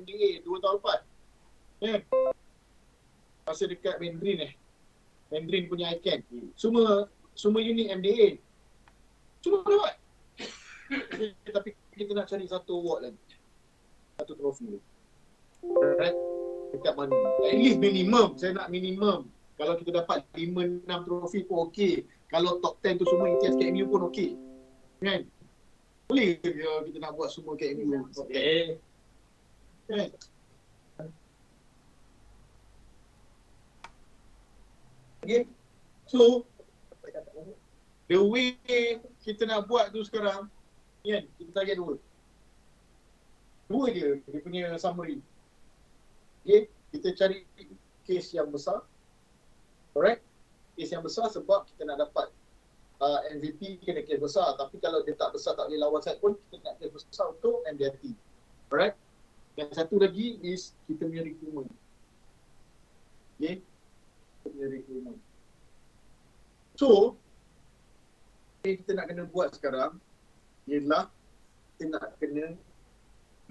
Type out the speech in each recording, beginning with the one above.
MDA 2 tahun lepas. Masa dekat Mandarin punya ICANN. Semua unit MDA. Cuma dapat. Tapi kita nak cari satu award lagi. Satu trofi lagi. Right? Dekat mana? At least minimum. Saya nak minimum. Kalau kita dapat 5-6 trofi pun okey. Kalau top 10 tu semua ITS KMU pun okey. Kan? Boleh ke kita nak buat semua KMU? Okey. Kan? Okay. So, the way kita nak buat tu sekarang, kan? Kita target dua je dia punya summary. Okay? Kita cari case yang besar. Alright? Case yang besar sebab kita nak dapat MVP kena case besar. Tapi kalau dia tak besar, tak boleh lawan side pun, kita nak case besar untuk MDRT. Alright? Yang satu lagi is kita punya recruitment. Okay? Kita punya recruitment. So, yang kita nak kena buat sekarang ialah kita nak kena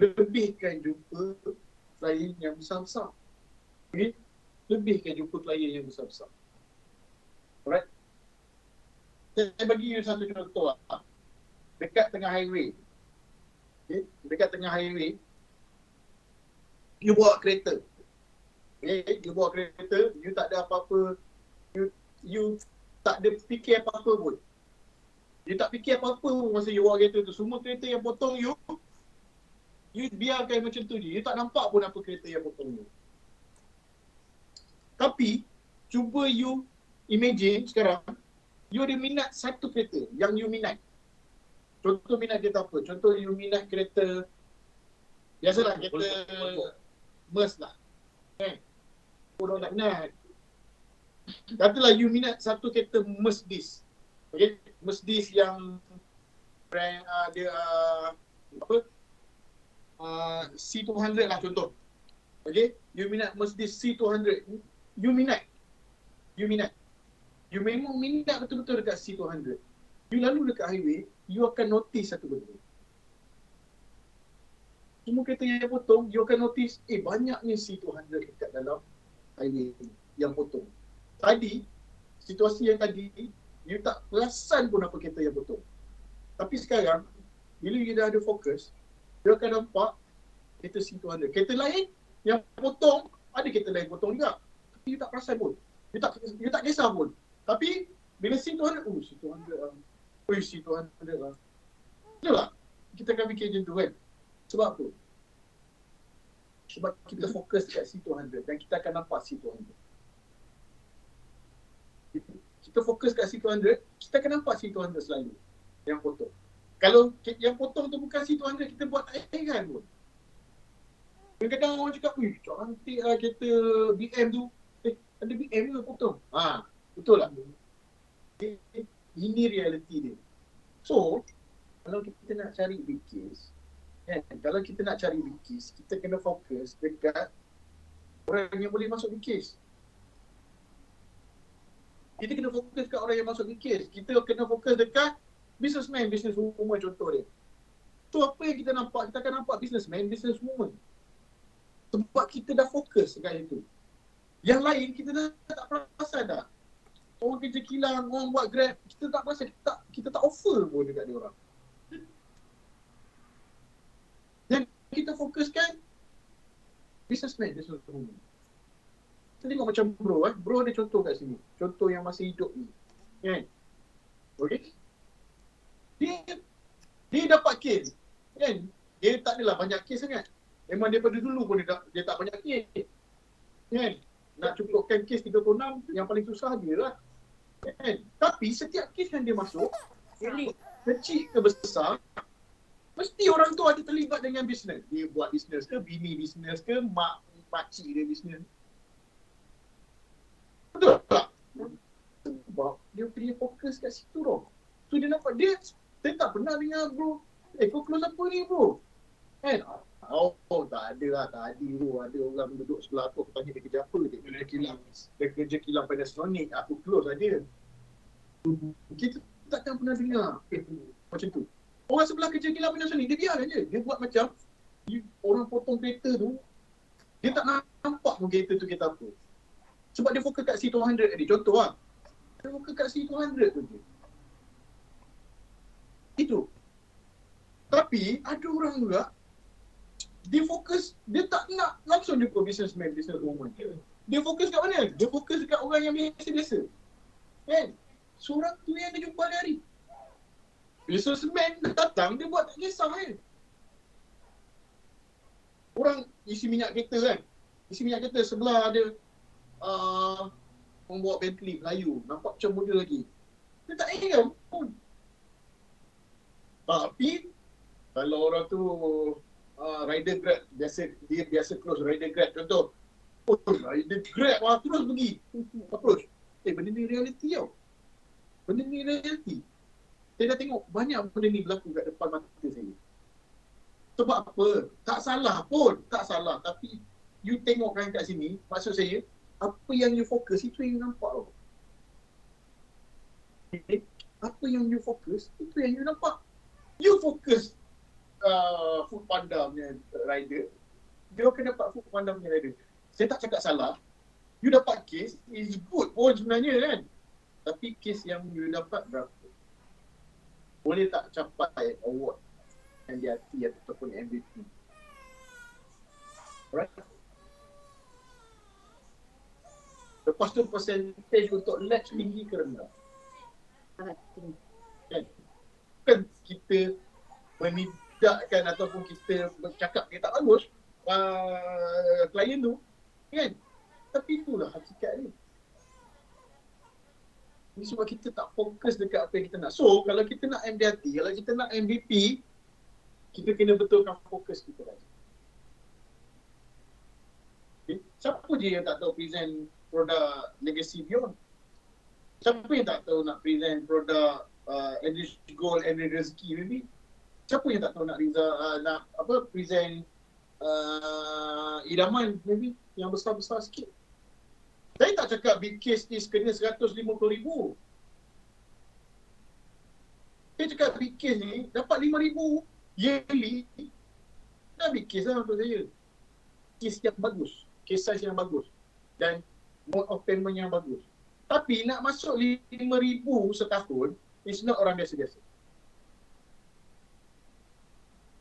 lebihkan jumpa klien yang besar-besar. Okay? Lebihkan jumpa klien yang besar-besar. Alright? Saya bagi you satu contoh lah. Dekat tengah highway. Okay? Dekat tengah highway, you bawa kereta. Okay? You bawa kereta, you tak ada apa-apa. You tak ada fikir apa-apa pun. You tak fikir apa-apa pun masa you bawa kereta tu. Semua kereta yang potong you biarkan macam tu je. You tak nampak pun apa kereta yang potong you. Tapi, cuba you imagine sekarang, you ada minat satu kereta yang you minat. Contoh minat kereta apa? Contoh you minat kereta, biasalah kereta Merc lah. Orang tak minat. Katalah you minat satu kereta Mercedes. Okay? Mercedes yang brand dia C200 lah contoh. Okay? You minat Mercedes C200. You minat. You memang minat betul-betul dekat C200. You lalu dekat highway, you akan notice satu benda. Semua kereta yang potong, you akan notice, banyaknya C200 dekat dalam highway yang potong. Tadi, situasi yang tadi, you tak perasan pun apa kereta yang potong. Tapi sekarang, bila you dah ada fokus, you akan nampak kereta C200. Kereta lain yang potong, ada kereta lain potong juga. Tapi you tak perasan pun. You tak kisah pun. Tapi, bila C200, C200 lah. C200 lah. Betul tak? Kita akan fikir macam tu kan? Sebab apa? Sebab kita fokus dekat C200 dan kita akan nampak C200. Kita fokus kat C200, kita akan nampak C200 selalu yang potong. Kalau yang potong tu bukan C200, kita buat tak heran pun. Kadang-kadang orang cakap, cantik lah kereta BM tu. Ada BM tu potong. Betul lah. Ini reality dia. So, kalau kita nak cari big case, kalau kita nak cari big case, kita kena fokus dekat orang yang boleh masuk big case. Kita kena fokus dekat orang yang masuk big case. Kita kena fokus dekat businessman, businesswoman contoh dia. So apa yang kita nampak? Kita akan nampak businessman, businesswoman. Sebab kita dah fokus dekat itu. Yang lain kita dah tak perasan dah. Orang kerja kilang, orang buat Grab, kita tak perasan, kita tak offer pun dekat dia orang. Yang kita fokuskan businessman, businesswoman. Kita tengok macam bro, bro ada contoh kat sini. Contoh yang masih hidup ni. Kan? Okay? Dia dapat case. Kan? Dia tak adalah banyak case sangat. Memang daripada dulu pun dia tak banyak case. Kan? Nak cukupkan case 36, yang paling susah dia lah. Kan? Tapi setiap case yang dia masuk, kecil ke besar, mesti orang tu ada terlibat dengan bisnes. Dia buat bisnes ke, bini bisnes ke, makcik dia bisnes. Betul tak? Sebab dia punya fokus kat situ tau. So dia nampak, dia tak pernah dengar bro, kau close apa ni bro? Kan? Tak ada lah, tadi bro, ada orang duduk sebelah aku tanya dia kerja apa, dia kerja kilang Panasonic, aku close aja. Kita takkan pernah dengar macam tu. Orang sebelah kerja kilang Panasonic, dia biarkan je. Dia buat macam orang potong kereta tu, Dia tak nampak pun kereta tu kereta apa. Sebab dia fokus kat C200 tadi. Contoh lah. Dia fokus kat C200 tu je. Itu. Tapi ada orang juga, dia fokus, dia tak nak langsung jumpa businessman, businesswoman. Dia fokus kat mana? Dia fokus kat orang yang biasa-biasa. Kan? Seorang tu yang dia jumpa hari-hari. Businessman datang, dia buat tak kisah kan. Orang isi minyak kereta kan. Isi minyak kereta sebelah ada membawa Bentley Melayu. Nampak macam muda lagi. Dia tak ingat pun. Tapi kalau orang tu rider Grab, dia biasa close rider Grab. Contoh, rider Grab terus pergi approach. Benda ni reality tau. Benda ni reality. Saya dah tengok banyak benda ni berlaku kat depan mata saya. Sebab apa? Tak salah pun. Tak salah. Tapi you tengokkan kat sini, maksud saya, apa yang you fokus, itu yang you nampak tau. Okay? Apa yang you fokus, itu yang you nampak. You fokus Food Panda punya rider, dia akan dapat Food Panda punya rider. Saya tak cakap salah. You dapat case, is good pun sebenarnya kan. Tapi case yang you dapat berapa? Boleh tak capai award MDRT ataupun MVP? Alright? Lepas tu percentage untuk latch tinggi ke rendah? Sangat tinggi. Kan kita menidakkan ataupun kita bercakap dia tak bagus klien tu kan, tapi itulah hakikat ni. Ini sebab kita tak fokus dekat apa yang kita nak. So kalau kita nak MDRT, kalau kita nak MVP, kita kena betulkan fokus kita lagi. Okay? Siapa je yang tak tahu present produk Legacy Beyond? Siapa yang tak tahu nak present produk Enrich Gold, Enrich Rezeki maybe? Siapa yang tak tahu nak present idaman maybe yang besar-besar sikit? Saya tak cakap big case is kena 150,000. Saya cakap big case ni dapat 5,000 yearly, dah big case lah untuk saya. Case yang bagus, case size yang bagus dan mode of payment yang bagus. Tapi nak masuk 5,000 setahun, it's not orang biasa-biasa.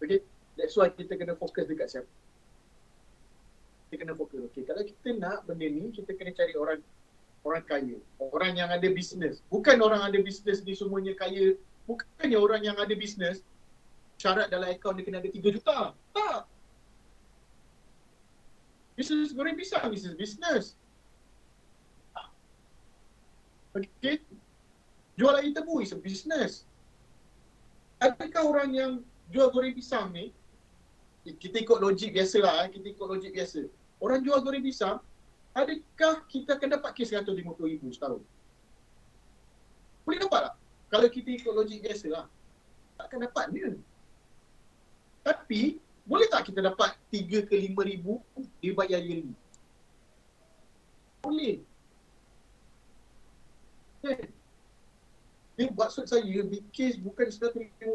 Okay, that's why kita kena fokus dekat siapa. Kita kena fokus. Okay, kalau kita nak benda ni, kita kena cari orang kaya. Orang yang ada bisnes. Bukan orang ada bisnes ni semuanya kaya. Bukannya orang yang ada bisnes, syarat dalam akaun dia kena ada 3 juta. Tak. Bisnes goreng pisang, bisnes. Okay. Jual air tebu is a business. Adakah orang yang jual goreng pisang ni, kita ikut logik biasa lah, orang jual goreng pisang, adakah kita akan dapat kes 150,000 setahun? Boleh dapat tak? Kalau kita ikut logik biasa lah, takkan dapat dia. Tapi, boleh tak kita dapat 3 ke 5,000 dibayar yearly? Boleh. Dia maksud saya, big case bukan 150,000.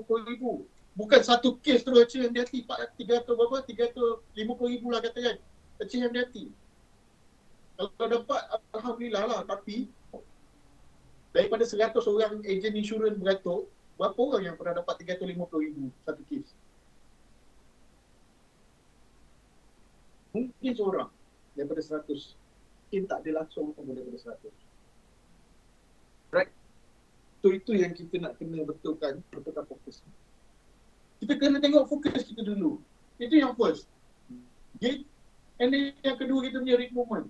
Bukan satu kes terus achieve MDRT 350,000 lah katakan. Achieve MDRT. Kalau dapat, alhamdulillah lah. Tapi daripada 100 orang ejen insurans beratur, berapa orang yang pernah dapat 350,000 satu kes? Mungkin seorang daripada 100. Mungkin tak ada langsung pun daripada 100. Right? So itu yang kita nak kena betulkan fokus. Kita kena tengok fokus kita dulu. Itu yang first. Okay? And then yang kedua, kita punya recruitment.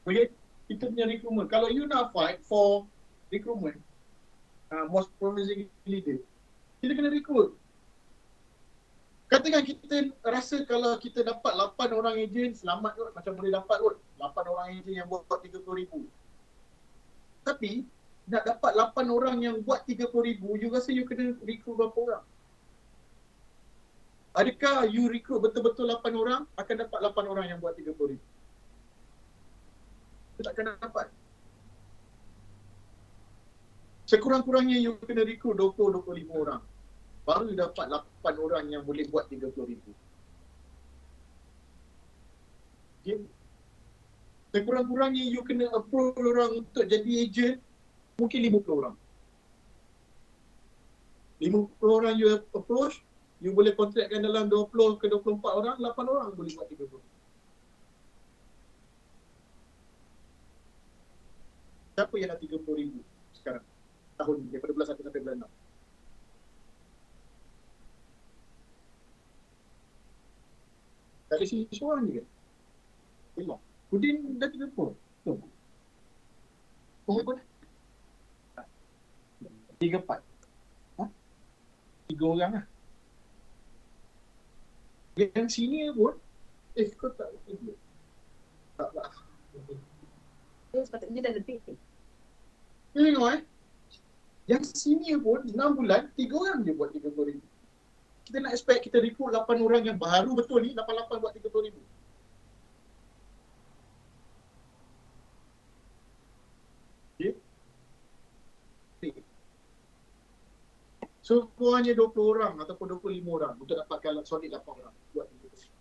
Okay? Kita punya recruitment. Kalau you nak fight for recruitment, most promising leader, kita kena recruit. Katakan kita rasa kalau kita dapat 8 orang ejen, selamat kot. Macam boleh dapat kot. 8 orang ejen yang buat 30,000. Tapi, nak dapat 8 orang yang buat 30,000, you rasa you kena recruit berapa orang? Adakah you recruit betul-betul 8 orang, akan dapat 8 orang yang buat 30,000? You takkan dapat. Sekurang-kurangnya you kena recruit 20-25 orang. Baru you dapat 8 orang yang boleh buat 30,000. Okay. Sekurang-kurangnya you kena approve orang untuk jadi agent, mungkin 50 orang. 50 orang you approach, you boleh kontrakkan dalam 20 ke 24 orang, 8 orang boleh buat 30. Siapa yang dah 30,000 sekarang? Tahun ni, daripada bulan 1 sampai bulan 6. Tak ada sini seorang je kan? Elok. Udin dah 30. Betul. Oh, pun? 3, 4. Ha? 3 orang lah. Yang senior pun, kau tak boleh. Tak lah. Sepatutnya dah lebih. Tengok yang senior pun 6 bulan, 3 orang je buat 30,000. Kita nak expect kita recruit 8 orang yang baru betul ni, 88 buat 30,000. So, kau hanya 20 orang ataupun 25 orang untuk dapatkan solid 8 orang buat 30,000.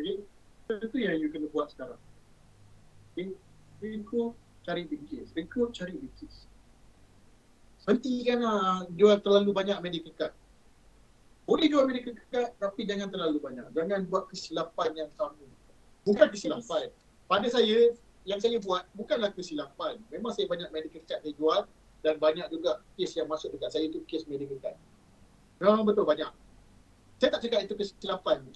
Okay? Itu yang you kena buat sekarang. Okay? Recruit, cari bingkis. Recruit, cari bingkis. Hentikanlah jual terlalu banyak medical card. Boleh jual medical card, tapi jangan terlalu banyak. Jangan buat kesilapan yang sama. Bukan kesilapan. Pada saya, yang saya buat bukanlah kesilapan. Memang saya banyak medical card saya jual dan banyak juga kes yang masuk dekat saya itu kes medical card. Memang betul banyak. Saya tak cakap itu kesilapan.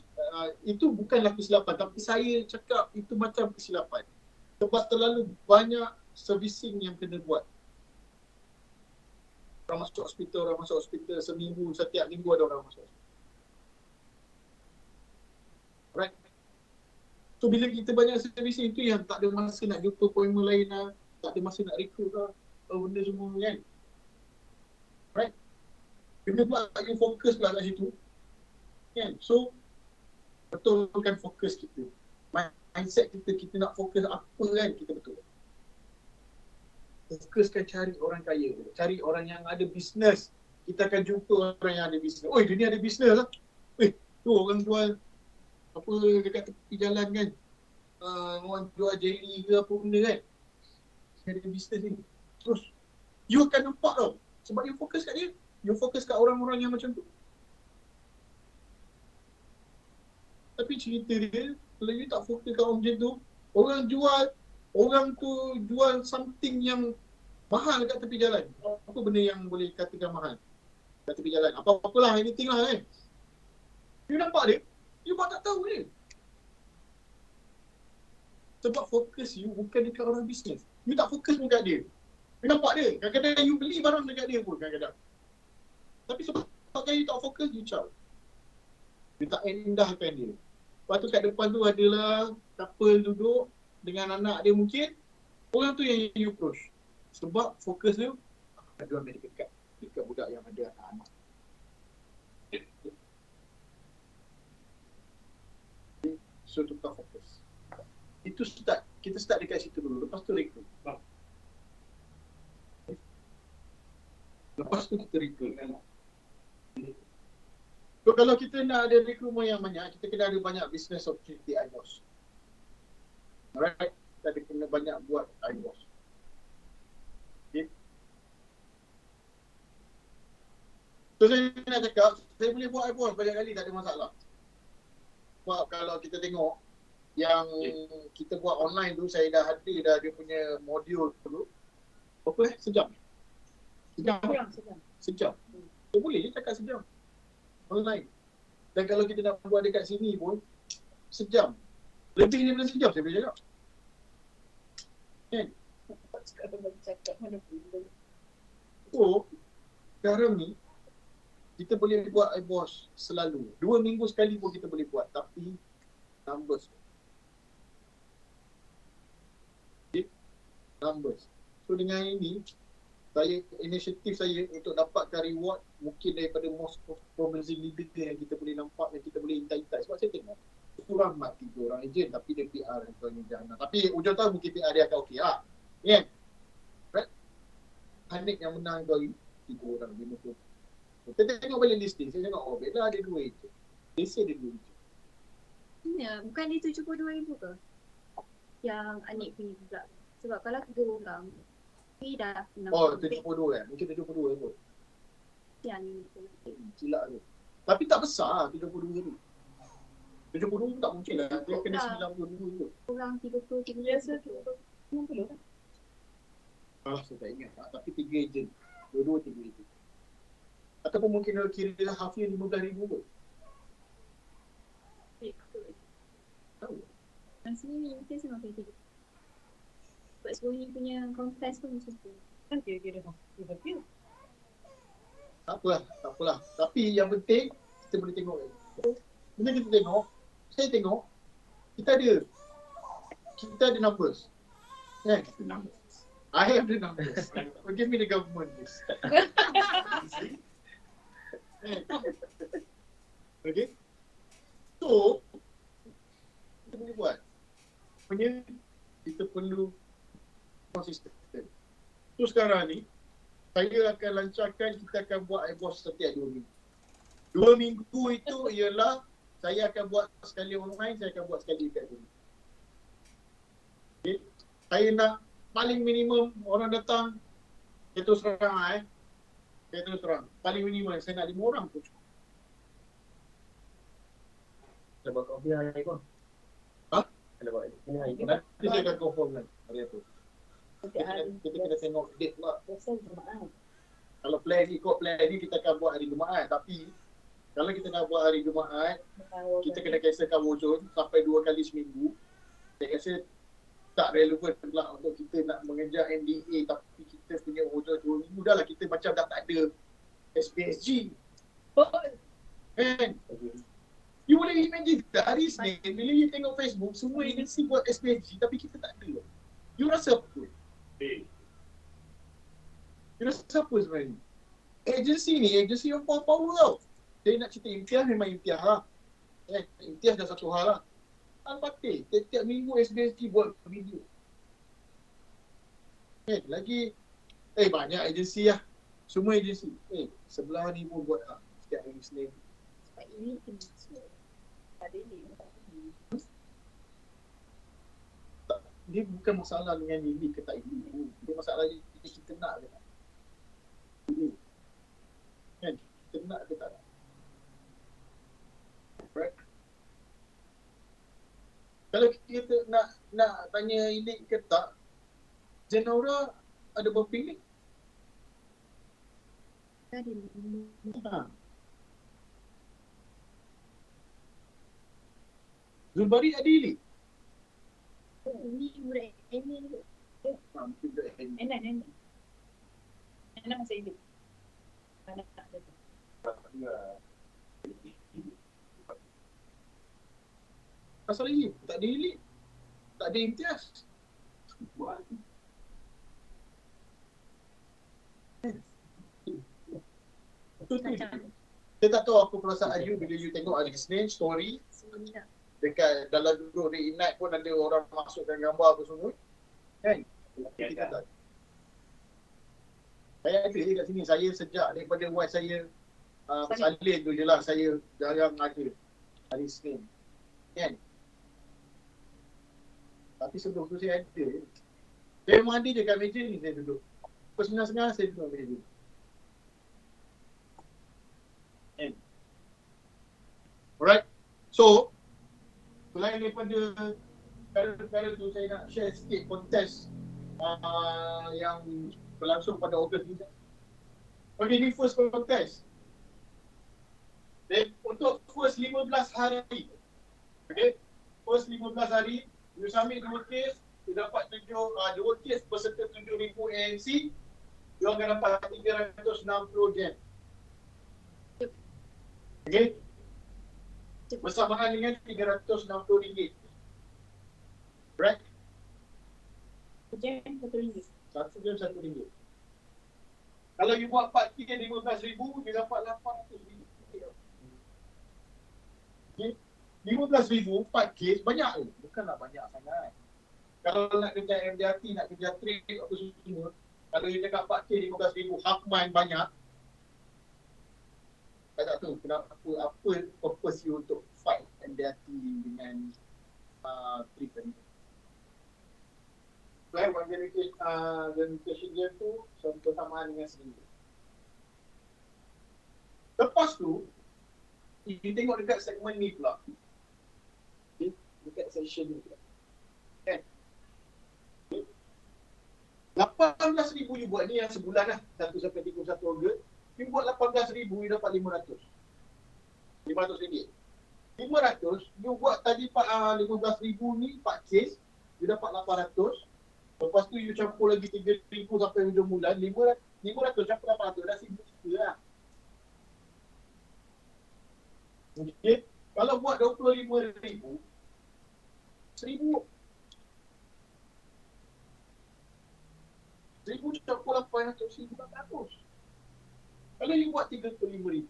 Itu bukanlah kesilapan, tapi saya cakap itu macam kesilapan. Sebab terlalu banyak servicing yang kena buat. Orang masuk hospital seminggu, setiap minggu ada orang masuk hospital. Right? So bila kita banyak servicing itu yang tak ada masa nak jumpa appointment lain lah, tak ada masa nak recruit lah, benda semua kan. Right? Kena pula you fokus pula kat situ. Kan? So, betulkan fokus kita. Mindset kita nak fokus apa kan, kita betul. Fokuskan cari orang kaya, cari orang yang ada bisnes. Kita akan jumpa orang yang ada bisnes. Oi, dia ni ada bisnes lah. Tu orang jual apa dekat tepi jalan kan. Orang jual jelly ke apa benda kan. Dia ada bisnes ni. Terus, you akan nampak tau. Sebab you fokus kat dia. You fokus kat orang-orang yang macam tu. Tapi cerita dia, kalau you tak fokus kat orang macam tu, orang tu jual something yang mahal kat tepi jalan. Apa benda yang boleh katakan mahal kat tepi jalan? Apa-apalah, anything lah kan. You nampak dia, you buat tak tahu dia. Sebab fokus you bukan dekat orang bisnes. You tak fokus pun kat dia. You nampak dia, kadang-kadang you beli barang dekat dia pun kadang-kadang. Tapi sebab you tak fokus, you caw. You tak endahkan dia. Lepas tu kat depan tu adalah couple duduk dengan anak dia mungkin. Orang tu yang you approach. Sebab fokus dia nak jual medical card dekat budak yang ada anak-anak. So tukar fokus. Itu start. Kita start dekat situ dulu. Lepas tu recruit. Lepas tu kita recruit. So kalau kita nak ada recruitment yang banyak, kita kena ada banyak business opportunity IBOS. Alright? Kita kena banyak buat IBOS. Okay. So saya nak cakap, saya boleh buat IBOS banyak kali, tak ada masalah. Sebab kalau kita tengok yang kita buat online tu, saya dah ada dah dia punya modul dulu. Berapa sejam? Sejam. So boleh je cakap sejam. Online. Dan kalau kita nak buat dekat sini pun, sejam. Lebih daripada sejam saya boleh cakap. Kan? Sekarang baru cakap mana boleh. So, sekarang ni, kita boleh buat IBOS selalu. 2 minggu sekali pun kita boleh buat. Tapi, numbers. Okay? Numbers. So, dengan ini, inisiatif saya untuk dapatkan reward mungkin daripada most promising leader yang kita boleh nampak dan kita boleh intai-intai. Sebab saya tengok kurang mat 3 orang ejen tapi dia PR tuan jana. Tapi ujung tahun mungkin PR dia akan okey lah. Kan? Right? Hanik yang menang kali 3 orang 50. Kita tengok balik listing, saya tengok Bella ada 2 ejen. Desa ada 2 ejen. Sebenarnya bukan dia 72,000 ke? Yang Anik punya pula. Sebab kalau 3 orang, dia dah 60. Oh, 72 kan? Mungkin 72 tu. Yang ni. Silap tu. Tapi tak besar 72 tu. 72 tu tak mungkin lah. Dia kena 92 tu. Orang 30, 30. Biasa 60 kan? Saya tak ingat. Tapi 3 ejen. Dua-dua 3 ejen. Ataupun mungkin kalau kira half year 15,000 tu. Tahu. Yang sini mungkin sama kayak gitu. Sebab sebelum ni punya kontes pun macam tu. Kan kira-kira dia. Tak apalah. Tapi yang penting, kita boleh tengok. Bila kita tengok, saya tengok, kita ada numbers. Kan? I have the numbers. Give me the government list. Okay? So, kita boleh buat. Punya, kita perlu konsisten. So sekarang ni, saya akan lancarkan, kita akan buat iBoss setiap 2 minggu. 2 minggu itu ialah saya akan buat sekali online, saya akan buat sekali dekat sini. Okay. Saya nak paling minimum orang datang, saya terus terang. Paling minimum saya nak 5 orang pun cukup. Kita buat kopi hari pun. Ha? Kita buat ini hari pun. Nanti saya akan confirm kan hari tu. Setiap hari. Kita kena tengok date pula. Biasa Jumaat. Kalau ikut plan ni kita akan buat hari Jumaat. Tapi kalau kita nak buat hari Jumaat, kita kena cancelkan wujud sampai 2 kali seminggu. Saya rasa tak relevan pula untuk kita nak mengejar NDA tapi kita punya wujud 2 minggu dah lah. Kita macam dah tak ada SPSG. Kan? You boleh imagine tak hari Isnin bila you tengok Facebook semua agensi buat SPSG tapi kita tak ada. You rasa apa? You rasa apa sebenarnya? Agensi ni agensi yang power tau. Saya nak cerita imtiah memang imtiah lah. Imtiah dah satu hal lah. Al-Fatih, tiap minggu SBSG buat video. Lagi, banyak agensi lah. Semua agensi. Sebelah ni pun buat lah. Setiap hari Isnin. Sebab ini kena masuk. Ada ni. Dia bukan masalah dengan ini ke tak ini. Dia masalah kita nak ke tak. Kan? Kita nak ke tak. Right? Kalau kita nak tanya elite ke tak, Zenora ada berapa elite? Ada Zulbari ada elite? ini budak ini tu. Enak. Enak masih hidup. Anak ada tu. Pasal ini, tak ada elite. Tak ada imtiaz. Buat. Saya tak tahu apa perasaan you bila you tengok hari Isnin story Sebenarnya. dekat dalam grup Reignite pun ada orang masukkan gambar apa semua. Kan? Kita tak. Saya ada kat sini. Saya sejak daripada wife saya salin tu je lah. Saya jarang ada hari Isnin. Kan? Tapi sebelum tu saya ada. Saya memang ada je kat meja ni saya duduk. Pukul 9.30 saya duduk kat meja. Kan? Alright. So, selain daripada perkara tu saya nak share sikit kontes yang berlangsung pada Ogos ni. Okay, ni first kontes. Dan untuk first 15 hari. Okay, first 15 hari, you submit 2 case, you dapat 2 case berserta 7,000 ANC, you akan dapat 360 gem. Okay? Bersamaan dengan RM360. Right? Jam RM1. Satu jam RM1. Kalau you buat 4 kit RM15,000, you dapat RM800. Okay? RM15,000, 4 case, banyak ke? Bukanlah banyak sangat. Kalau nak kerja MDRT, nak kerja trade, apa semua, kalau you cakap 4 case RM15,000, half month banyak, saya tak tahu kenapa, apa purpose you untuk fight and MDRT dengan treatment. Right, one verification dia tu persamaan dengan seminggu. Lepas tu, you tengok dekat segmen ni pula. Okay? Dekat session ni pula. Kan? Okay? 18,000 you buat ni yang sebulan lah. 1 sampai 31 Ogos. You buat 18,000, you dapat 500. 500 ringgit. 500, you buat tadi 15,000 ni 4 case, you dapat 800. Lepas tu you campur lagi 3,000 sampai hujung bulan, 500 campur 800 dah 1,000 lah. Okay. Kalau buat 25,000, 1,000 campur 800, 1,400. Kalau you buat 35,000,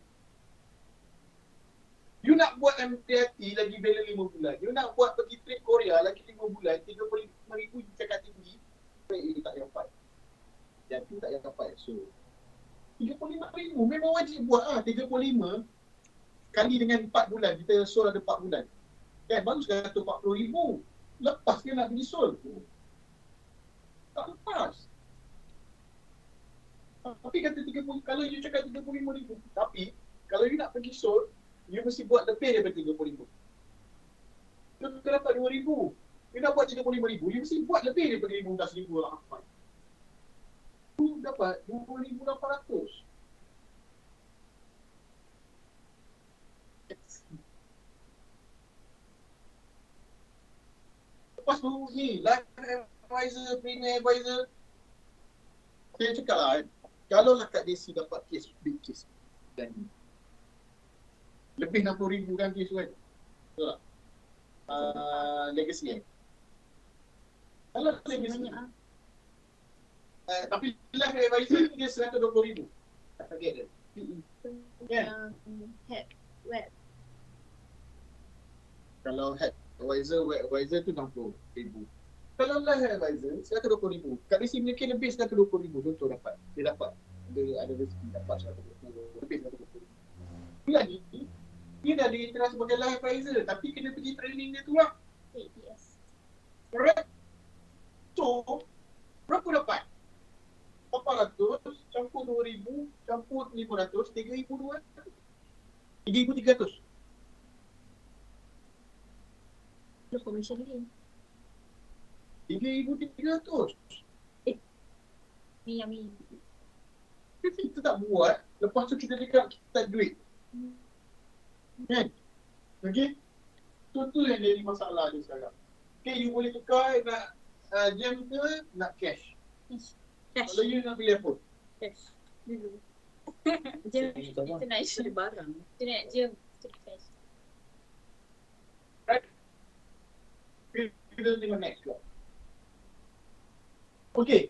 you nak buat MDRT lagi bela 5 bulan. You nak buat pergi trip Korea lagi 5 bulan, 35,000 you cakap tinggi, you tak dapat. Jadi tak dapat. So, 35,000 memang wajib buat lah. 35 kali dengan 4 bulan. Kita sol ada 4 bulan. Kan, baru sekarang 40,000. Lepas dia nak pergi sol. Tak lepas. Tapi kata 30, kalau you cakap 35,000, tapi kalau you nak pergi sol, you mesti buat lebih daripada 35,000. You dapat 2,000. You nak buat 35,000, you mesti buat lebih daripada 15,000 lah. You dapat 2,800. Lepas tu ni, life advisor, premier advisor. Saya cakap lah, kalau lah Kak Desi dapat kes, big case. Dan lebih 60,000 kan kes tu kan. Betul tak? Legacy kan. Kalau legacy. Tapi life advisor ni dia 120,000. Tak target dia. Yang head web. Kalau head advisor, web advisor tu 60,000. Kalau life advisor, 120,000. Kak Desi punya kes lebih 120,000. Contoh dapat. Dia dapat. Ada rezeki dapat 120,000. Lebih 120,000. Lagi, dia dah diterima sebagai life advisor. Tapi kena pergi training dia tu lah. ATS. Correct? So, berapa dapat? 800 campur 2,000 campur 500, 3,200. 3,300. Itu commission ni. 3,300. Ni yang ni. Kita tak buat, lepas tu kita cakap kita tak ada duit. Kan? Okay? Tu yang jadi masalah dia sekarang. Okay, you boleh tukar nak jam ke nak cash. Cash. Kalau you nak pilih apa? Cash. Dulu. Jam itu nak issue barang. Itu nak jam. Itu cash. Kita tengok next pula. Okay.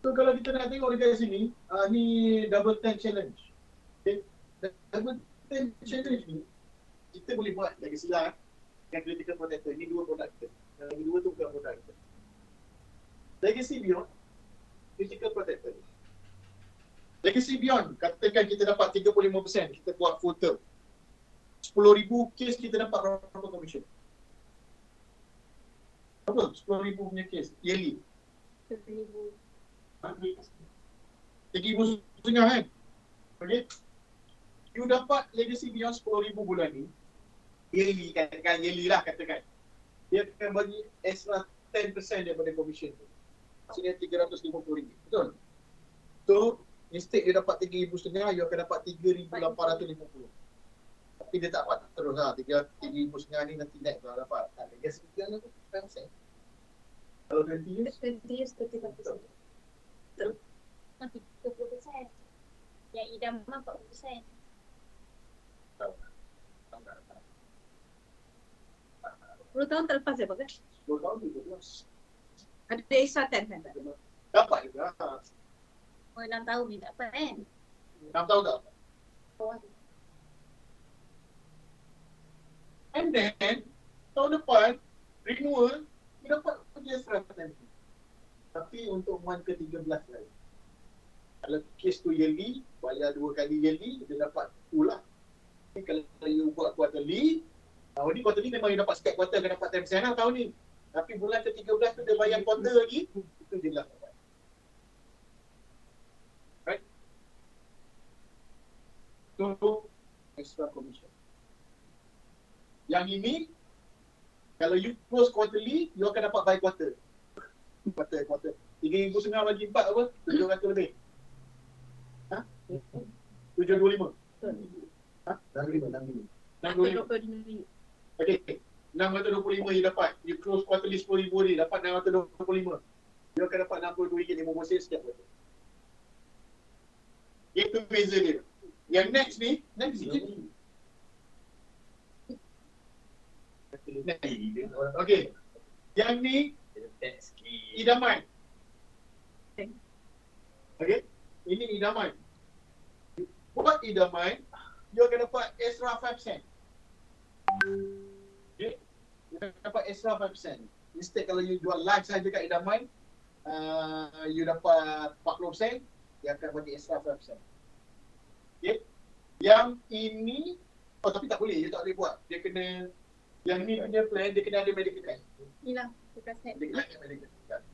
So kalau kita nak tengok dekat sini, ni double 10 challenge. Okay. Double 10 challenge ni, kita boleh buat lagi silah dengan critical protector. Ni 2 produk kita. Yang lagi 2 tu bukan produk kita. Legacy Beyond, critical protector. Legacy Beyond, katakan kita dapat 35%, kita buat full term. 10,000 case kita dapat berapa commission? Apa? 10,000 punya case, yearly. 1,000. 3,500 kan? Okay. You dapat Legacy Beyond 10,000 bulan ni, yearly katakan, yearly lah katakan. Dia akan bagi extra 10% daripada commission tu. Maksudnya RM350. Betul? So, instead dia dapat 3,500, you akan dapat 3,850. Tapi dia tak dapat terus lah. 3,500 ni nanti naik kalau dapat. Legacy Beyond tu 10%. Kalau 20 years? 20 years, 30%. Betul. 30%. Yang idaman 40%. 10 tahun terlepas ya Pak kan? 10 tahun tu terus. Ada extra 10 kan? Dapat juga. Oh, 6 tahun ni tak apa kan? 6 tahun tak? Oh, And then, tahun depan, renewal, dia dapat pergi extra 10%. Tapi untuk month ke-13 lagi. Kalau case tu yearly, bayar 2 kali yearly, dia dapat full lah. Tapi kalau you buat quarterly, Tahun ni quarter ni memang you dapat setiap quarter akan dapat 10% lah tahun ni. Tapi bulan ke-13 tu dia bayar quarter lagi, itu je lah. Right? So, extra commission. Yang ini, kalau you close quarterly, you akan dapat by quarter. Quarter. 3,500 bagi 4 apa? 700 lebih. Ha? 725. Ha? 65. 65. Okay. 625 you dapat. You close quarterly 10,000 ni, dapat 625. You akan dapat RM62.50 setiap quarter. Itu beza dia. Yang next ni sikit. Okay. Yang ni idaman. Okay. Ini idaman. Buat idaman, you akan dapat extra 5%. Okay. You akan dapat extra 5%. Instead kalau you jual live saja kat idaman, you dapat 40%, dia akan bagi extra 5%. Okay. Yang ini, tapi tak boleh, you tak boleh buat. Dia kena, yang ni punya plan, dia kena ada medical card. Inilah, bekas set. Medical card.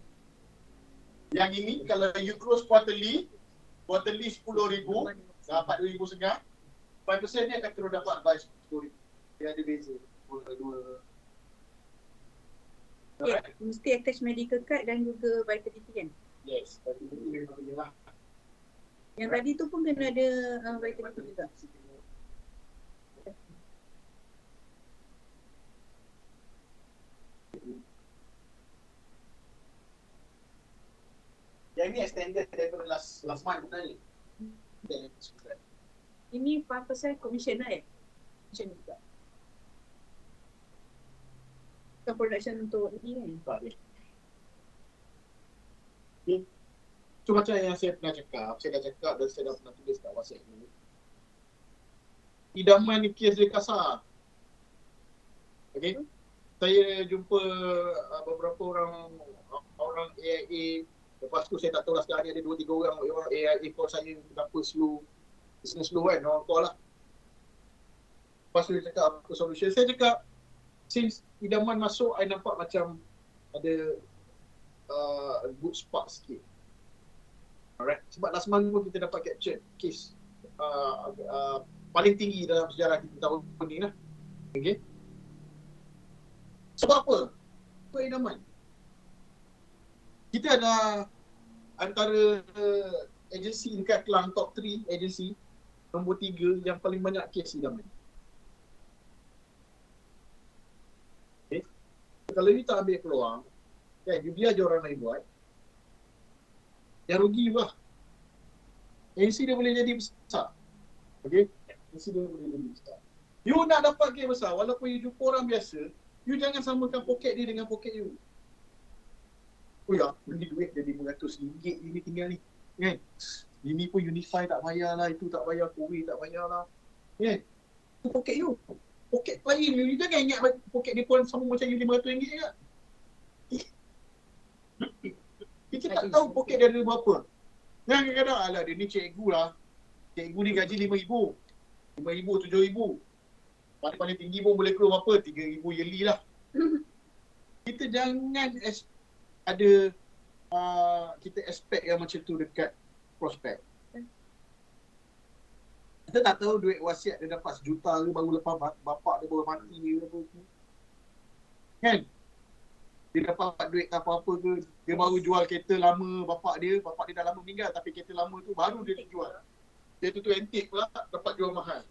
Yang ini, kalau you close quarterly 10,000, dapat 2,500, 5% ni akan terus dapat by 10,000. Dia ada beza. Okay, mesti attach medical card dan juga vitality kan? Yes, tapi itu memang jelas. Yang tadi tu pun kena ada vitality juga. Yang ini extended daripada last month sebenarnya. Ini 5% commission lah ya? Commission juga. Bukan production untuk ini kan? So macam yang saya pernah cakap, saya dah cakap dan saya dah pernah tulis kat WhatsApp ni. Idaman ni kes dia kasar. Okay? Saya jumpa beberapa orang AIA. Lepas tu saya tak tahu lah sekarang ni ada 2-3 orang AIA call saya kenapa slow. Business slow kan, orang call lah. Lepas tu dia cakap apa solution. Saya cakap, since idaman masuk, I nampak macam ada good spot sikit. Alright. Sebab last month pun kita dapat capture case paling tinggi dalam sejarah kita tahun ni lah. Okay. Sebab apa? Apa idaman? Kita ada antara agensi dekat Kelang, top 3 agensi, nombor 3 yang paling banyak kes idaman. Okay. Kalau you tak ambil peluang, kan, you biar je orang lain buat, yang rugi lah. Agensi dia boleh jadi besar. Okay? Agensi dia boleh jadi besar. You nak dapat kes besar, walaupun you jumpa orang biasa, you jangan samakan poket dia dengan poket you. Oh ya, beli duit jadi RM500 ini tinggal ni. Kan? Ini pun Unify tak bayar lah, itu tak bayar, Kowe tak bayar lah. Kan? Itu poket you. Poket klien you, you jangan ingat poket dia pun sama macam you RM500 je. Kita tak tahu poket dia ada berapa. Yang kadang-kadang, alah dia ni cikgu lah. Cikgu ni gaji RM5,000. RM5,000, RM7,000. Paling tinggi pun boleh keluar berapa? RM3,000 yearly lah. Kita jangan ada kita expect yang macam tu dekat prospek. Kita tak tahu duit wasiat dia dapat RM1,000,000 ke baru lepas bapak dia baru mati ke apa. Kan? Dia dapat duit apa-apa ke, dia baru jual kereta lama bapak dia dah lama meninggal tapi kereta lama tu baru dia jual. Kereta tu antik pula, dapat jual mahal.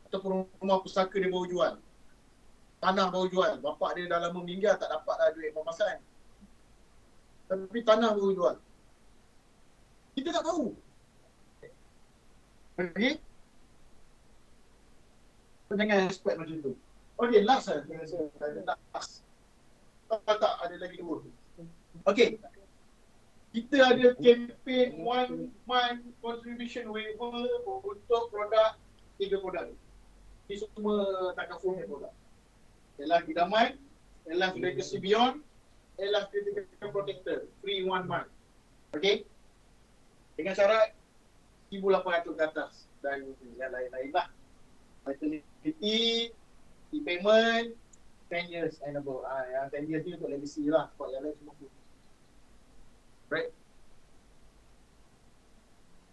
Ataupun rumah pusaka dia baru jual. Tanah baru jual, bapak dia dah lama meninggal tak dapat lah duit pemasan. Tapi tanah baru jual. Kita tak tahu. Okay? Jangan expect macam tu. Okay, last lah. Last. Tak, ada lagi 2. Okay. Kita ada campaign 1 month contribution waiver untuk produk 3 produk. Ini semua tak cover produk. Ialah idaman, ialah legacy beyond, ialah critical protector, free 1 month. Okay? Dengan syarat RM1,800 ke atas dan yang lain-lain lah. Vitality, E-payment 10 years and above. Yang 10 years ni untuk legacy lah. Sebab yang lain semua full. Right?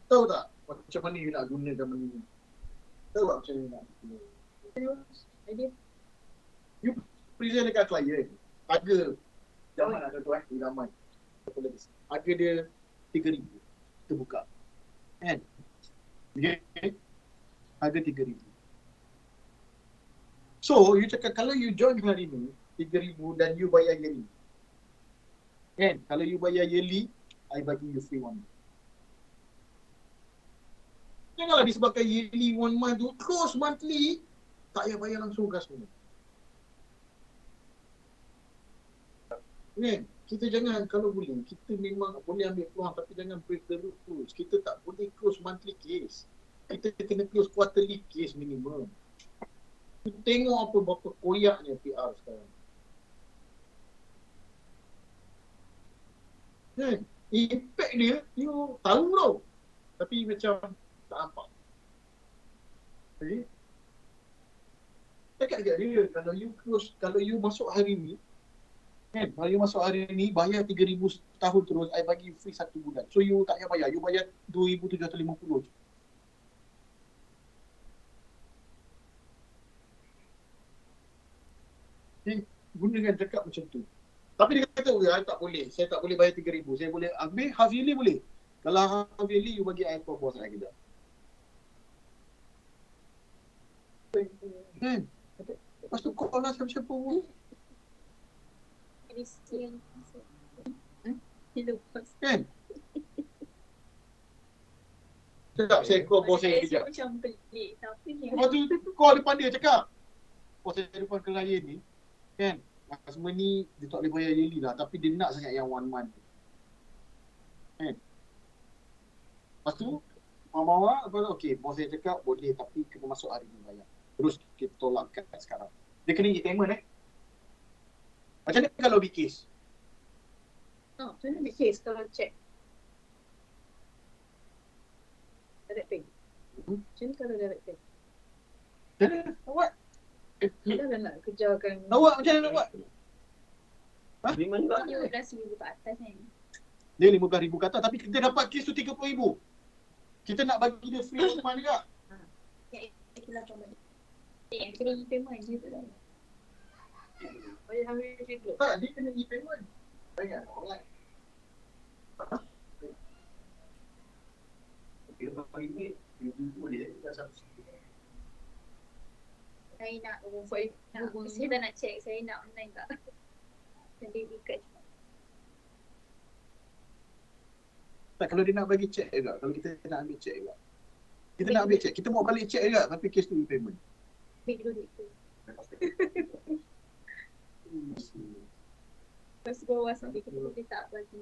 Tahu tak macam mana you nak gunakan benda ni? Tahu tak macam mana you nak guna? Idea. You present dekat klien. Harga zaman ada tu zaman. Harga dia 3,000. Kita buka. Kan? Okay. Harga 3,000. So, you cakap kalau you join hari ni 3,000 dan you bayar yearly. Kan? Kalau you bayar yearly, I bagi you free 1 month. Janganlah disebabkan yearly 1 month tu, close monthly, tak payah bayar langsung gas semua. Kan? Kita jangan, kalau boleh, kita memang boleh ambil peluang tapi jangan break the rules. Kita tak boleh close monthly case. Kita kena close quarterly case minimum. Kita tengok apa berapa koyaknya PR sekarang. Kan? Impact dia, you tahu tau. Tapi macam tak nampak. Okay? Cakap dekat dia, kalau you close, kalau you masuk hari ni, kan, kalau you masuk hari ni, bayar 3,000 setahun terus, I bagi free 1 bulan. So you tak payah bayar, you bayar 2,750 je. Okay? Gunakan cakap macam tu. Tapi dia kata, tak boleh, saya tak boleh bayar 3,000, saya boleh ambil half yearly boleh. Kalau half yearly, you bagi I for bos saya kejap. Kan? Lepas tu call lah siapa-siapa pun. Kan? Cakap saya call bos saya kejap. Macam pelik tapi ni. Lepas tu call depan dia cakap, bos saya depan klien ni, kan? Semua ni dia tak boleh bayar yearly lah, tapi dia nak sangat yang 1 month. Kan? Lepas tu, Mama, okey, bos saya cakap boleh tapi kena masuk hari ni bayar. Terus kita tolakkan sekarang. Dia kena e-payment Macam mana kalau big case? Oh, macam mana big case kalau check? Direct pay. Macam mana kalau direct pay? Macam mana? Awak? Kita dah nak kejarkan. Awak macam mana nak buat? Agreement juga. Dia 15,000 ke atas kan. Dia 15,000 kata tapi kita dapat kes tu 30,000. Kita nak bagi dia free 1 month juga. Itulah coba. Yang kena e-payment je tu. Bayar hari juga. Tak, dia kena e-payment. Bayar online. Dia bagi duit, dia boleh tak satu. Saya nak Five. saya dah nak check, saya nak online tak. Jadi dekat. Tak, kalau dia nak bagi check juga, kalau kita nak ambil check juga. Kita nak ambil check, kita mau balik check juga tapi kes tu e-payment. Big dulu duit tu. Lepas bawah sampai kita tak bagi.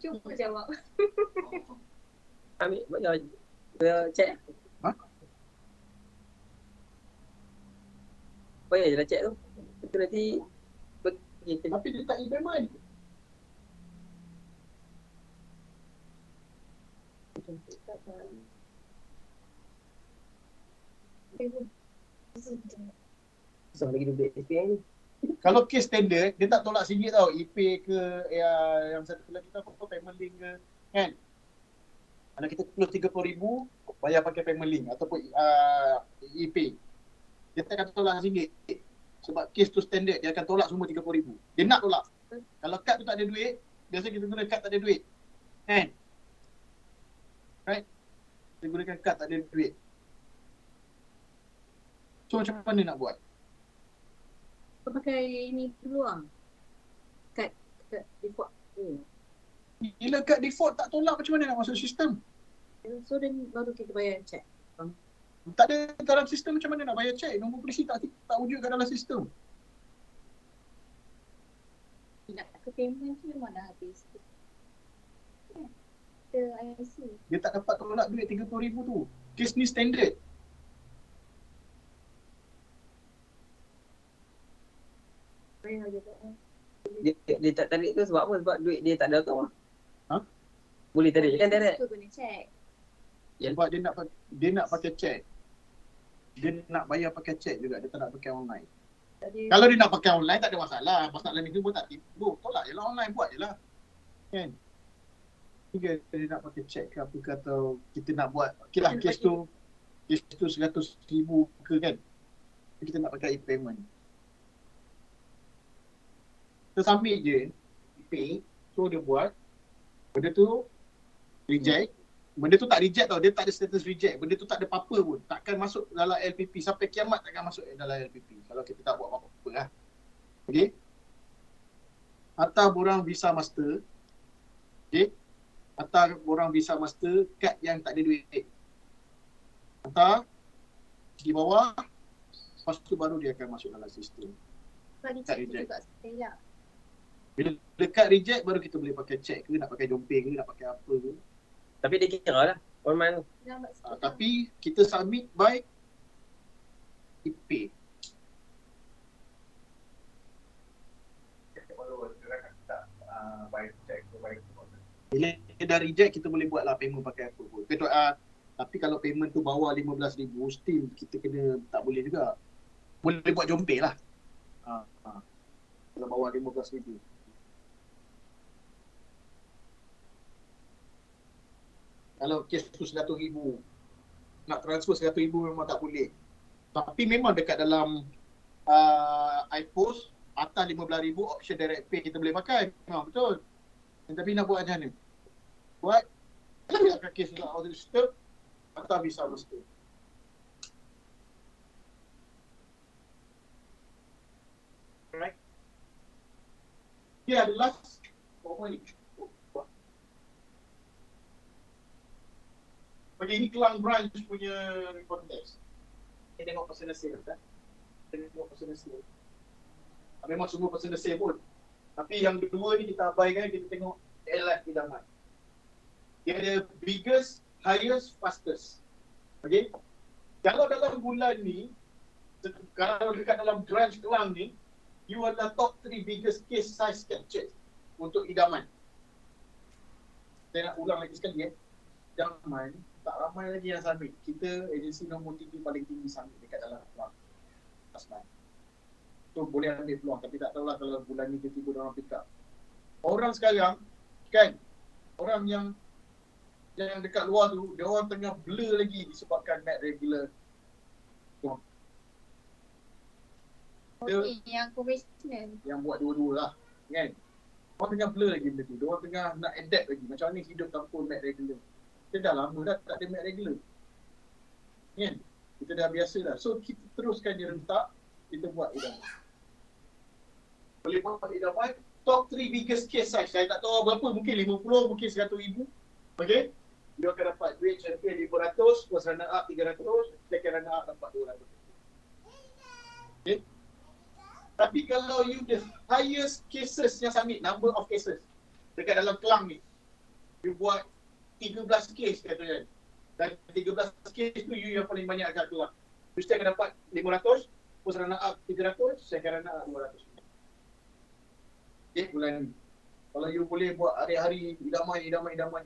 Cuma jawab. Ambil bayar check. Ha? Bayar je lah check tu. Kita nanti pergi ke Tapi dia tak e-payment. susah lagi duit SPI ni. Kalau kes standard, dia tak tolak RM1 tau. E-pay ke, yang satu lagi tu apa, payment link ke, kan? Kalau kita close 30,000, bayar pakai payment link ataupun e-pay. Dia tak akan tolak RM1. Sebab kes tu standard, dia akan tolak semua 30,000. Dia nak tolak. Kalau kad tu tak ada duit, biasa kita guna kad tak ada duit. Kan? Right? Kita gunakan kad tak ada duit. So macam mana nak buat? Kau pakai ini dulu lah. Kad default. Bila kad default tak tolak, macam mana nak masuk sistem? So then baru kita bayar check. Tak ada dalam sistem, macam mana nak bayar cek? Nombor polisi tak wujud kat dalam sistem. Nak ke payment tu memang dah habis. Kita IC. Dia tak dapat tolak duit 30,000 tu. Kes ni standard. Bayar je tak. Dia tak tarik tu sebab apa? Sebab duit dia tak ada account lah. Ha? Boleh tarik kan direct? Tu kena check. Ya. Sebab dia nak pakai cek. Dia nak bayar pakai cek juga, dia tak nak pakai online. Jadi Kalau dia nak pakai online tak ada masalah. Masalah ni pun tak timbul. Tolak je lah online, buat je lah. Kan? Jika dia nak pakai cek ke apa ke atau kita nak buat, okey lah kes tu 100,000 ke kan. Kita nak pakai e-payment. Kita submit je, pay, so dia buat. Benda tu reject. Benda tu tak reject tau, dia tak ada status reject. Benda tu tak ada apa-apa pun. Takkan masuk dalam LPP. Sampai kiamat takkan masuk dalam LPP. Kalau kita tak buat apa-apa lah. Okay. Hantar borang visa master. Okay. Hantar borang visa master, kad yang tak ada duit. Hantar. Di bawah. Lepas tu baru dia akan masuk dalam sistem. Sebab dia Tak cek reject. juga sekali lah. Bila dekat reject baru kita boleh pakai cek ke, nak pakai Jompay ke, nak pakai apa ke. Tapi dia kira lah online tu. Lambat sikit lah. Tapi kita submit by e-pay. Bila dia dah reject, kita boleh buat lah payment pakai apa pun. Tapi kalau payment tu bawah 15,000, still kita kena tak boleh juga. Boleh buat Jompay lah. Kalau bawah 15,000. Kalau kes tu 100,000, nak transfer 100,000 memang tak boleh. Tapi memang dekat dalam iPost, atas 15,000 option direct pay kita boleh pakai. Memang betul. Tapi nak buat macam mana? Buat, akan kes nak order system, atau visa master. Alright. Dia ada last point. Bagi ini Kelang branch punya konteks. Kita tengok personal sale kan? Kita tengok personal sale. Memang semua personal sale pun. Tapi yang kedua ni kita abaikan, kita tengok Allied Idaman. Dia ada biggest, highest, fastest. Okay? Kalau dalam bulan ni, kalau dekat dalam branch Kelang ni, you adalah top 3 biggest case size captured untuk idaman. Saya nak ulang lagi sekali idaman tak ramai lagi yang submit. Kita agensi nombor 3 paling tinggi submit dekat dalam Kelang. So boleh ambil peluang, tapi tak tahulah kalau bulan ni tiba-tiba orang pick up. Orang sekarang kan, orang yang dekat luar tu, dia orang tengah blur lagi disebabkan net regular. Okay, yang conventional. Yang buat dua-dua lah kan. Orang tengah blur lagi benda tu. Dia orang tengah nak adapt lagi. Macam mana hidup tanpa net regular. Kita dah lama dah tak ada net regular. Kan? Kita dah biasa dah. So kita teruskan dia rentak, kita buat idaman. Boleh buat idaman. Top 3 biggest case size. Saya tak tahu berapa. Mungkin 50, mungkin 100,000. Okay. Dia akan dapat duit champion 500, first runner up 300, second runner up dapat 200. Okay. Tapi kalau you the highest cases yang submit, number of cases dekat dalam Kelang ni, you buat 13 case kata kan. Dan 13 case tu you yang paling banyak agak Kelang. You still akan dapat 500, first runner up 300, second runner up 200. Okay, bulan ni. Kalau you boleh buat hari-hari idaman,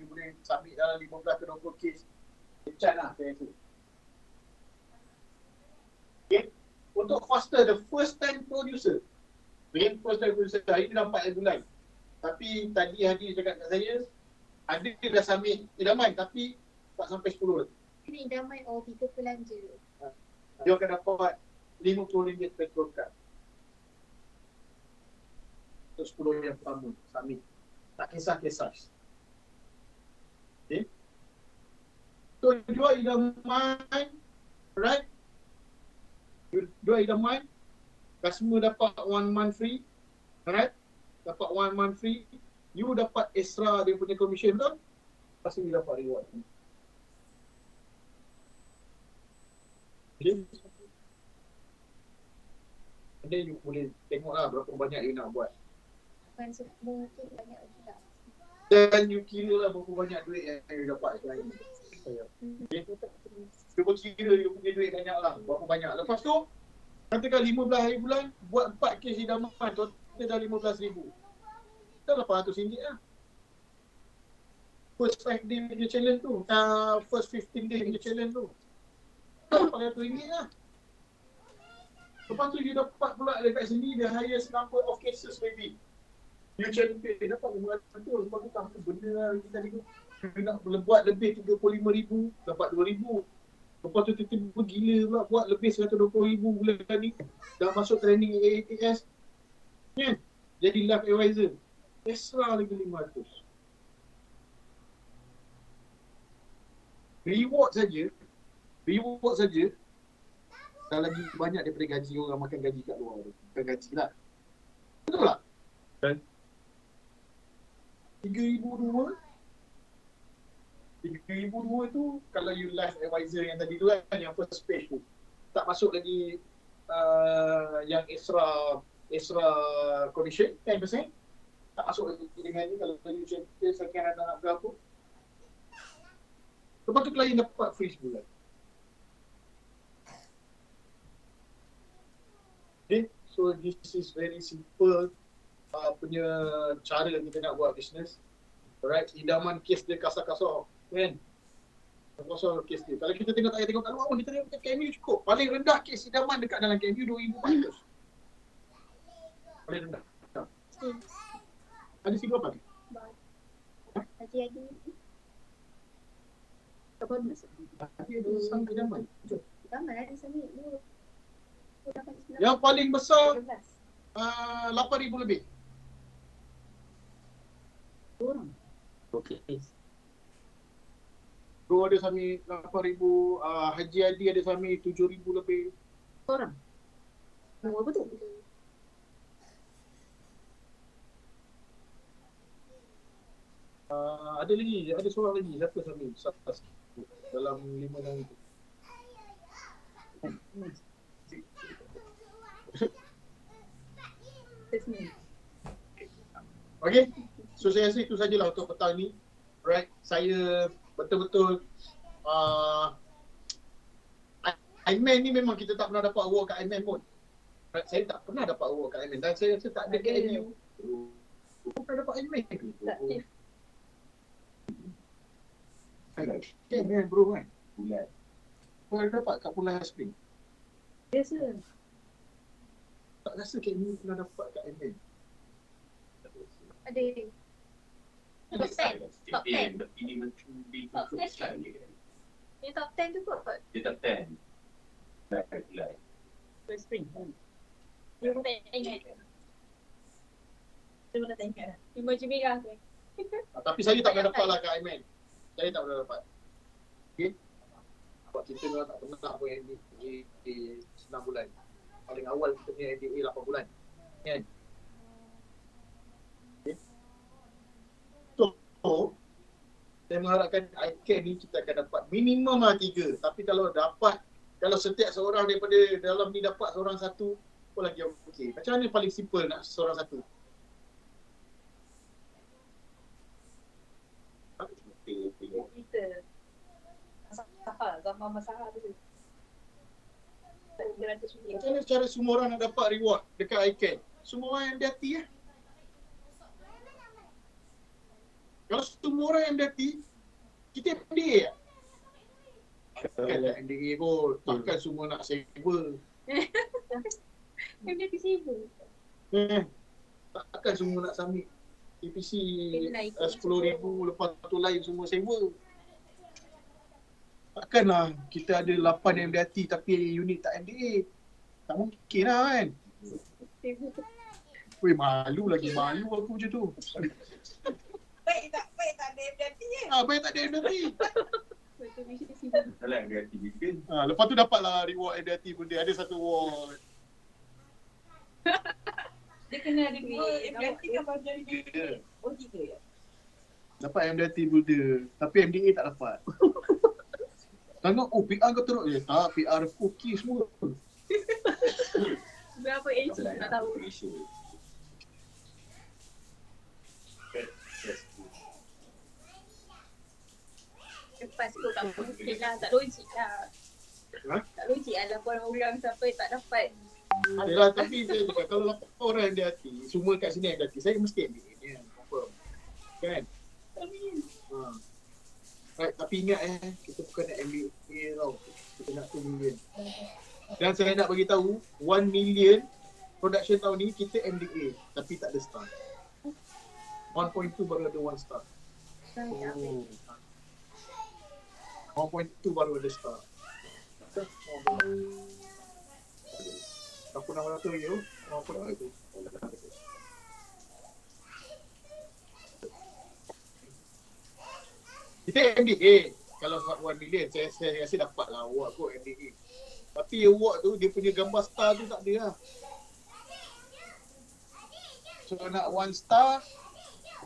you boleh submit dalam 15 ke 20 case. Kecat lah saya rasa. Okay. Untuk faster, the first time producer. Okay, first time producer. Hari ni dah 4 bulan. Tapi tadi Hadi cakap kat saya, ada dia dah submit idaman tapi tak sampai 10 lagi. Ini damai tiga belanja. Dia akan dapat RM50 petrol card. Untuk 10 yang pertama submit. Tak kisah-kisah. Okay. So jual idaman, right? Jual idaman, customer dapat 1 month free, alright? Dapat 1 month free, you dapat extra dia punya commission betul? Pasti you dapat reward. Okay. Jadi you boleh tengoklah berapa banyak you nak buat. Bukan semua tu banyak lagi tak. Dan you kira lah berapa banyak duit yang you dapat sekarang ni. Okay. Cuba kira you punya duit banyak lah. Berapa banyak. Lepas tu, katakan 15 hari bulan, buat 4 kes idaman, total dah RM15,000. Dah RM800 lah. first 5 day punya challenge tu. First 15 day punya challenge tu. Pakai RM2 lah. Lepas tu you dapat pula dekat sini the highest number of cases maybe. You champion dapat 500. Sebab tu tak apa benda lah kita tadi tu. You nak buat lebih 35,000 dapat 2,000. Lepas tu tiba-tiba gila pula buat lebih 120,000 bulan ni. Dah masuk training AATS. Kan? Jadi life advisor. Extra lagi 500. Reward saja dah lagi banyak daripada gaji orang makan gaji kat luar tu. Bukan gaji lah. Betul tak? Kan? 3,002 tu kalau you life advisor yang tadi tu kan, yang first page tu. Tak masuk lagi yang extra commission 10%. Tak masuk lagi dengan ni kalau you champion second runner up berapa. Lepas tu klien dapat free sebulan. Okay, so this is very simple punya cara kita nak buat business. Alright, idaman kes dia kasar-kasar kan. Kasar kes dia. Kalau kita tengok kat luar pun kita tengok kat KMU cukup. Paling rendah kes idaman dekat dalam KMU 2,400. Paling rendah. Ada siapa apa? Haji Adi. Apa masa? Ada sang idaman. Ramai ada submit dulu. Yang paling besar 12. 8,000 lebih. Orang. Okay. Bro ada sami 8,000, Haji Adi ada sami 7,000 lebih. Orang. Semua betul. Ada lagi, ada seorang lagi. Siapa sami dalam 5 orang itu? Okay, so saya rasa itu sajalah untuk petang ni. Right, saya betul-betul Ironman ni memang kita tak pernah dapat award kat Ironman pun. Right, saya tak pernah dapat award kat Ironman dan saya rasa tak ada KMU. Bukan dapat Ironman ke? Tak aktif. KMU bro kan? Bulan. Kau dapat kat Pulau Spring? Biasa. Tak rasa KMU pernah dapat kat Ironman. Ada. Top 10. Top 10. Top 10. Dia top 10 tu kot. Dia top 10. First spring. Dia pun tak ingat. Saya pun tak ingat. Emoji merah tu. Tapi saya tak pernah dapat lah kat Ironman. Saya tak pernah dapat. Okay? Sebab kita memang tak pernah pun NDA 9 bulan. Paling awal kita punya NDA 8 bulan. Kan? Okay? So, saya mengharapkan ICAN ni kita akan dapat minimum lah 3. Tapi kalau dapat, kalau setiap seorang daripada dalam ni dapat seorang satu, pun lagi okey. Macam mana paling simple nak seorang satu? Kita. Zaman masalah tu. Tak 300 ringgit. Macam mana cara semua orang nak dapat reward dekat ICAN? Semua orang yang berhati lah. Kalau semua orang yang berhati, kita MDA lah. Takkan tak MDA pun. Takkan semua nak sewa. Kan dia sibuk. Takkan semua nak submit TPC Kena naik. 10,000 lepas tu lain semua sewa. Takkanlah kita ada 8 MDRT tapi unit tak MDA. Tak mungkin lah kan. Weh malu lagi, malu aku macam tu. Baik tak ada MDT je. Baik tak ada MDRT. Betul mesti sibuk. Salah dia aktiviti. Lepas tu dapatlah reward MDRT pun dia. Ada satu award. Dia kena ada 2 MDT kan baru jadi 3. Oh 3 ya. Dapat MDRT builder. Tapi MDA tak dapat. Tengok, PR kau teruk je. Tak, PR aku okey semua. Berapa AC tak tahu. Lepas tu tak mungkin lah. Tak logik lah. Ha? Tak logik lah 8 orang sampai tak dapat. Adalah, tapi saya cakap, kalau 8 orang MDRT, semua kat sini MDRT, saya mesti MDA ni. Confirm. Kan? Right, tapi ingat kita bukan nak MBA tau. Kita nak 2 million. Dan saya nak bagi tahu 1 million production tahun ni kita MDA tapi tak ada star. 1.2 baru ada 1 star. 1.2 baru ada star. Apa nama tu you? Apa nama tu? Kita MDA. Kalau 1 million saya rasa dapat lah award kot MDA. Tapi award tu dia punya gambar star tu tak ada lah. So nak 1 star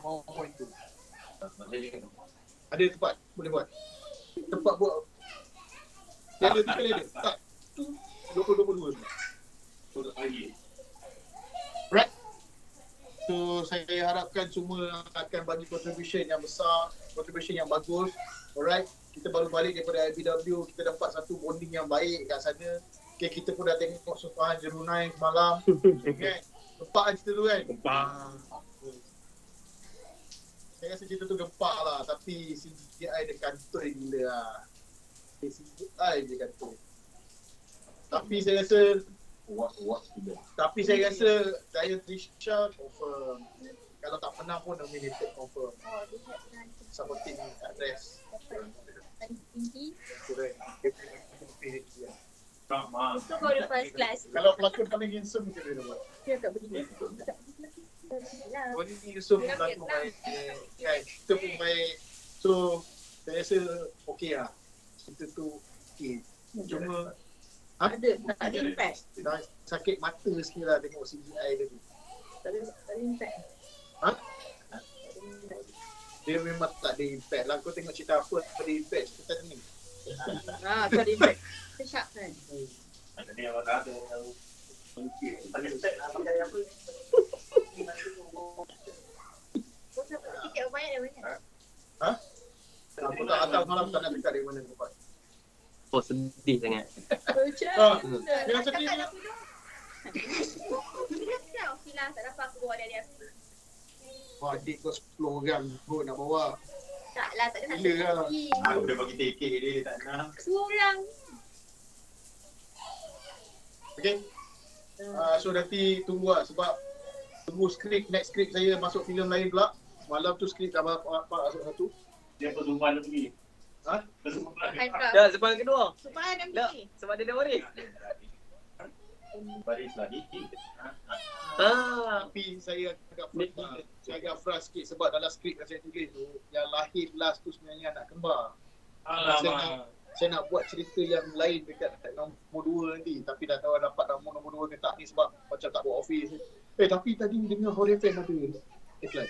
1.2. Ada tempat boleh buat. Tempat buat. Dia ada sekali ada. Tak. Tu 2022 tu. Right. So saya harapkan semua akan bagi contribution yang besar, contribution yang bagus. Alright. Kita baru balik daripada IBW, kita dapat satu bonding yang baik kat sana. Okay, kita pun dah tengok Sumpahan Jerunai semalam. Kan? Gempak kan cerita tu kan? Gempak. Saya rasa cerita tu gempak lah, tapi CGI dia kantoi gila lah. CGI dia kantoi. Tapi saya rasa Daya Trisha confirm. Kalau tak menang pun nominated confirm. Sama tim address. Tinggi. Correct. Itu baru first class. Kalau pelakon paling handsome macam mana buat? Dia tak begini. Paling handsome pelakon baik. Kan, kita pun baik. So, saya rasa okey lah. Kita tu okey. Cuma Tak ada impact. dah sakit mata sikit lah tengok CGI dia tu. Tak ada impact. Ha? Dia memang tak ada impact lah. Kau tengok cerita apa ada impact cerita ni. Tak ada impact. Sharp kan. Ada dia orang ada yang mungkin. Ada set pakai apa? Kau dapat tiket banyak dari mana? Ha? Aku tak atas malam tak nak dekat dari mana tempat. Oh, sedih sangat. Yang sedih Cakap ni. aku dulu. Dia cakap okey lah, tak dapat aku bawa dari aku. Wah, adik kau 10 orang pun nak bawa. Tak lah, tak ada nak Gila lah. pergi. Aku dah bagi tiket dia tak nak. Seorang. Okay. So nanti tunggu lah sebab tunggu next script saya masuk filem lain pula. Malam tu script dah apa masuk satu. Dia pertemuan lagi. Ha? Pertemuan Makan pula. Dah, sepanjang kedua. Sumpahan dan Dah, ni. sebab dia dah waris. Baris lagi. Tapi saya agak frust sikit sebab dalam skrip yang saya tulis tu yang lahir last tu sebenarnya anak kembar. Saya nak buat cerita yang lain dekat nombor 2 nanti tapi dah tahu dapat nombor 2 ke tak ni sebab macam tak buat office. Tapi tadi dengar Horror Fan ada iklan.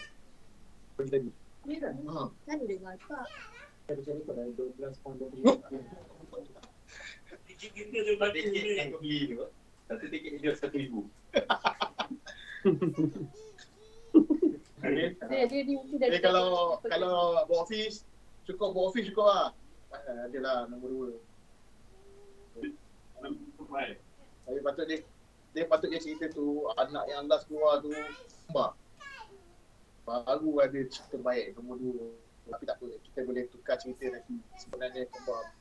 Pagi tadi. Ya tak? Kan dia dengar tak? Saya pada 12 pound Tiket kita tu bagi tiket yang kau beli tu. Satu tiket dia 1,000. Okay. Dia mungkin dah. Kalau buat office cukup lah. Adalah nombor 2. Dia patut dia cerita tu anak yang last keluar tu kembar. Baru ada cerita baik nombor 2. Tapi tak apa, kita boleh tukar cerita nanti. Sebenarnya kembar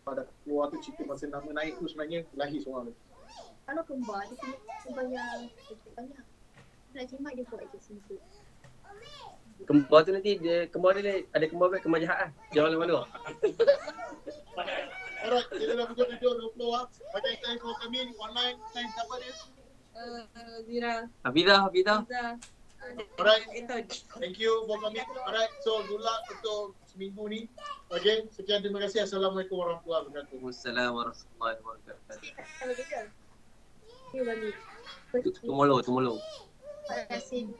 pada keluar tu cerita masa nama naik tu sebenarnya lahir seorang tu. Kalau kembar, dia kena bayar duit banyak. Nak jimat dia buat je simple. Kembar tu nanti kembar dia ada kembar jahat lah. Jangan malu-malu. Alright, kita dah pukul 7.20 lah. Macam time for kami online, time siapa dia? Zira. Hafizah. Zira. Alright, thank you for coming. Alright, so good luck untuk seminggu ni. Okay, sekian terima kasih. Assalamualaikum warahmatullahi wabarakatuh. Wassalamualaikum warahmatullahi wabarakatuh. Kalau beza. Dia balik. Tomorrow. Terima kasih.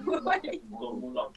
Untuk mulut.